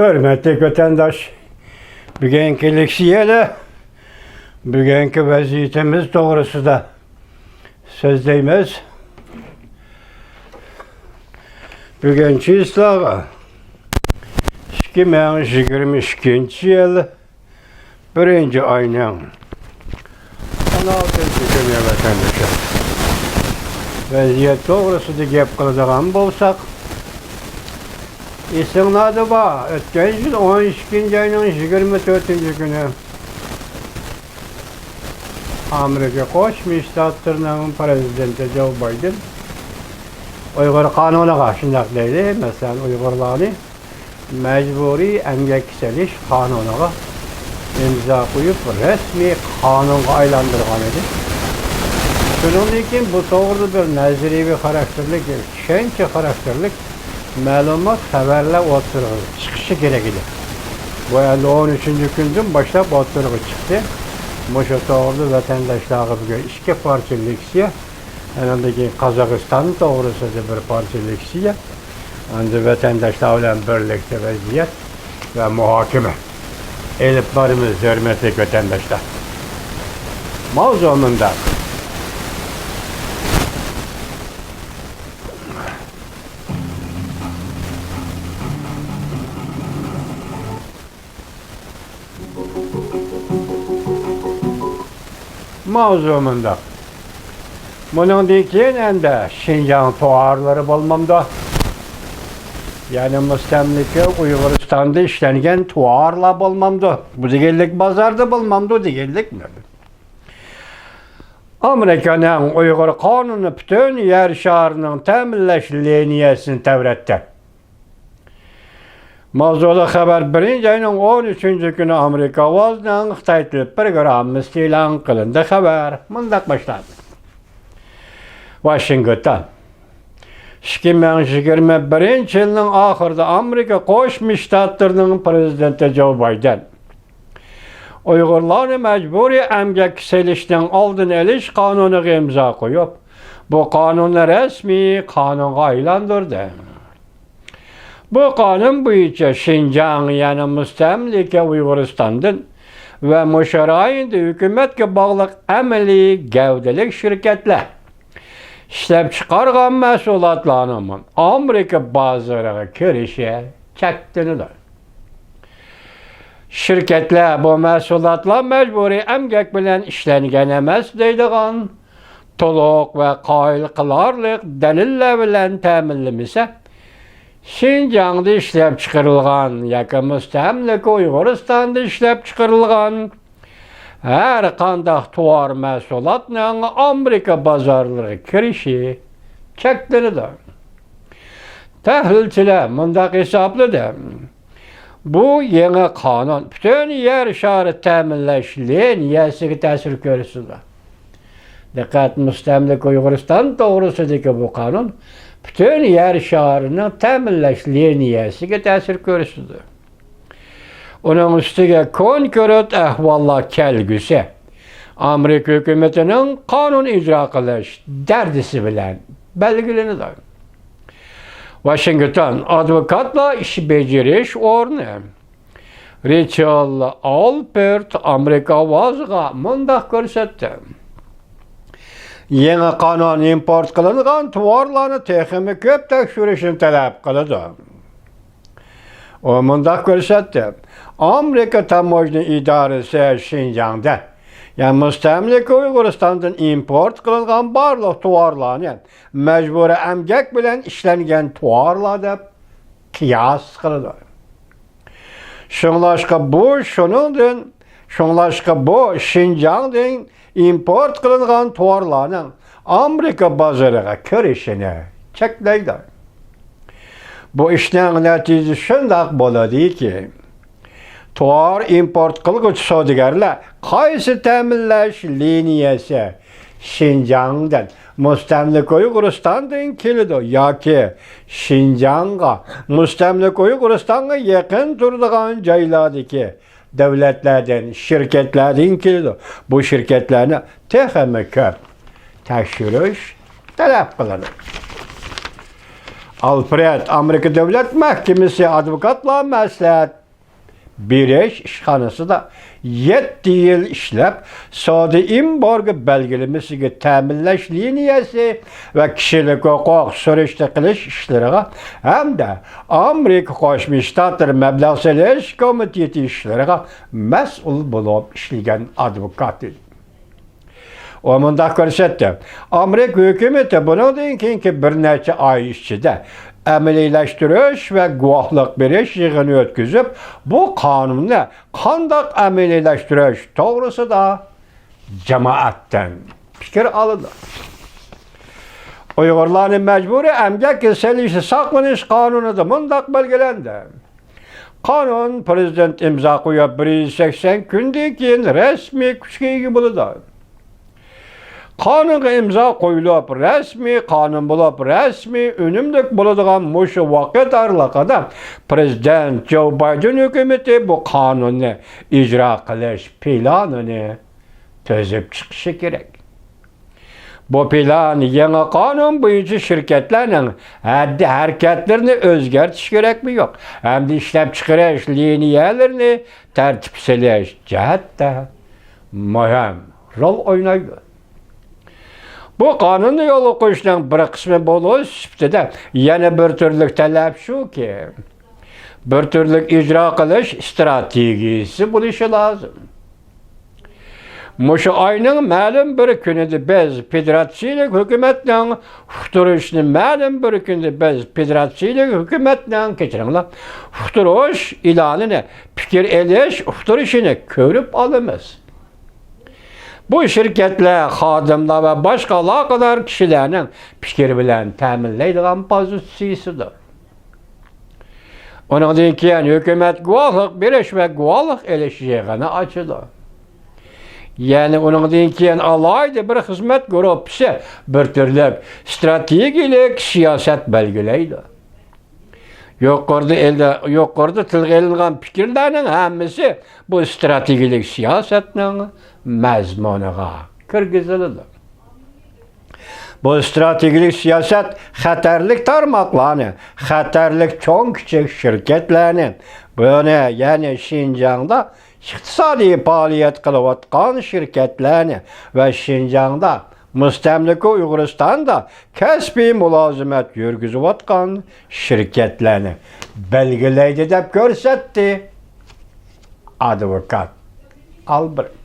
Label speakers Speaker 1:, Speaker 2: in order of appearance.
Speaker 1: Hürmetli vatandaş, bugünkü leksiyede, bugünkü vaziyetimiz doğrusu da sözdeyimiz. Bugünkü islaha 2022 yıl 1. ayının 16. günü vatandaşlar. Vaziyet doğrusu da gep kılacağım bolsak, İstinad var. Ötken yıl 12. ayının 24. günü Amerika Koşmuş Ştatlarının prezidenti Joe Biden Uygur kanuna karşındak deydi. Mesela Uygurlarını mecburi emgek seliş kanununa imza koyup resmi kanuna aylandırgan idi. Şunun için bu doğru bir naziri karakterlik, şençe karakterlik malumat haberle oturuyor. Çıkışı gerekli. Bu 13. günden başlayıp oturuyor çıktı. Moşa doğru vatandaşlara bugün iki parça leksiye. Yanındaki Kazakistan doğrusu da bir parça leksiye. Ancak vatandaşlarla birlikte vaziyet ve muhakeme. Elip barımız hürmetli vatandaşlar. Mavzumunda bunun dikliğinin de Şinjan tuarları bulmamda. Yani müstemlike Uyguristan'da işlengen tuarla bulmamda. Bu digellik bazarda bulmamda, digellik mi? Amerika'nın Uygur kanunu bütün yer şarının temilleş liniyesini tevretti. Mavzulu haber 1. ayının 13. günü Amerika vazdan Xitay Tilip programı ilan kılındı haber. Mındak başladı. Washington 2021 yılının ahırda Amerika Koşmuş Ştatlarının prezidenti Joe Biden Uygurlarını mecburi emgek selişten aldın eliş kanunu imza koyup bu kanunu resmi kanuna aylandırdı. Bu kanun boyunca Şinjan yani müstemlike Uyguristan'dan ve müşerayinde hükümetke bağlı emeli gevdelik şirketler işlep çıkargan mesulatlarının Amerika bazılarına kirişe çektiğini. Şirketler bu mesulatlar mecburi emgek bilen işlengen emez deydiğin toluk ve kail kılarlık delille bilen teminlimise Şinjan'da işlep çıkarılgan, yakın müstemlike Uyguristan'da işlep çıkarılgan her kandak tuvar mesulatla Amerika bazarları kirişi çektiğini de. Tehlilçiler mındak hesaplıdır. Bu yeni kanun bütün yer şarı teminleşliğin yesigi tesir görürsünler. Dikkat müstemlike Uyguristan doğrusudaki bu kanun bütün yer şarının teminleşliğin yesigi tesir görürsünler. Onun üstüge konkret ahvallar kelgüsü Amerika hükümetinin kanun icra kılış derdisi bilen belgilenidir. Washington advokatla iş beceriş ornu Rachel Alpert Amerika vazga mındak görsetti. Yeni kanun import kılıngan tuvarlarını teximi köp tekşürüşün talep kılıdı. O mındak görsetti. Amerika Tamojna İdaresi Şinjan'da yani müstemlike Uyguristan'dan import kılıngan barlıq tuvarlarını mecburi emgek bilen işlengen tuvarlarda kıyas kılıdı. Şunlaşka bu Şinjan'dan import kılıngan tuvarlarının Amerika bazarına kirişini çekleydi. Bu işlerin neticesi şundak boladı ki tuvar import kılgıç sodigarlar kaysi teminleş liniyesi Şinjan'dan müstemlike Uyguristan'dan kilidi ya ki Şinjan'a müstemlike Uyguristan'a yakın durduğun caylardaki devletlerden, şirketlerden kilidi. Bu şirketlerini tehemi köp tekşürüş talep kılınır. Alfred Amerika Devlet Mahkemesi advokatla məsləhət biriş işxanası da 7 yıl işləb, Saudi İmborgu belgelemesiga təminləş liniyası və kişilik hüquq sürüşdə qilish işlərinə həm də Amerika Qoşma Ştatları məbləğ sələş komiteti işlərinə məsul olub işləyən advokat idi. O mundaq görsətdi. Amerika hökuməti bundan keyinki bir neçə ay içində əməliyləşdiriş və guvahlıq beriş yığını ötküzüb, bu qanunu qandaq əməliyləşdiriş doğrusu da cemaatdən fikir alınır. Uyğurların məcburi əmgək səlişi saqlanış qanunu da mundaq belgelendi. Qanun prezident imza qoyub 180 gündən keyin rəsmi kuchga ega bo'ladi. Qanunga imzo qo'yilib, rasmiy qonun bo'lib, rasmiy unumlik bo'ladigan mushu vaqt aralaqada prezident Joe Biden hukumati bu qonunni ijro qilish planini tuzib chiqishi kerak. Bu plan yangi qonun bo'yicha shirkatlarning haddi harakatlarini o'zgartirish kerakmi yo'q? Hamda ishlab chiqarish liniyalarini tartiblash jihatda muhim rol o'ynaydi. Bu qonunni yo'lga qo'yishning bir qismi bo'lish sifatida yana bir turlik talab shuki, bir turlik ijro qilish strategiyasi bo'lishi lozim. Mushu oyning ma'lum bir kunida biz federatsiyaviy hukumatning uqtirishni ma'lum bir kunida biz federatsiyaviy hukumatning kechiringlar uqtirish e'lonini fikr elish uqtirishini ko'rib olamiz. Bu şirketler, xodimlar ve başka aloqador kishilarning fikri bilan ta'minlaydigan pozitsiyasidir. Ondan keyin hukumat guvohlik berish va guvohlik elish yig'ini ochadi. Yani ondan keyin alayda bir xizmat guruhi bir turlik strategik siyosat belgilaydi. Yuqorida tilga ilingan fikrlarning hammasi bu strategik siyosatning mazmuniga kirgiziladi. Bu strategik siyosat xatarlik tarmoqlarni, xatarlik cho'ng kichik shirkatlarni, buni ya'ni Şinjan'da iqtisodiy faoliyat qilayotgan shirkatlarni va Şinjan'da Müstemlika Uyg'uristonda kasbiy mulozimat yurgizayotgan shirkatlarni belgilaydi deb ko'rsatdi advokat Albrecht.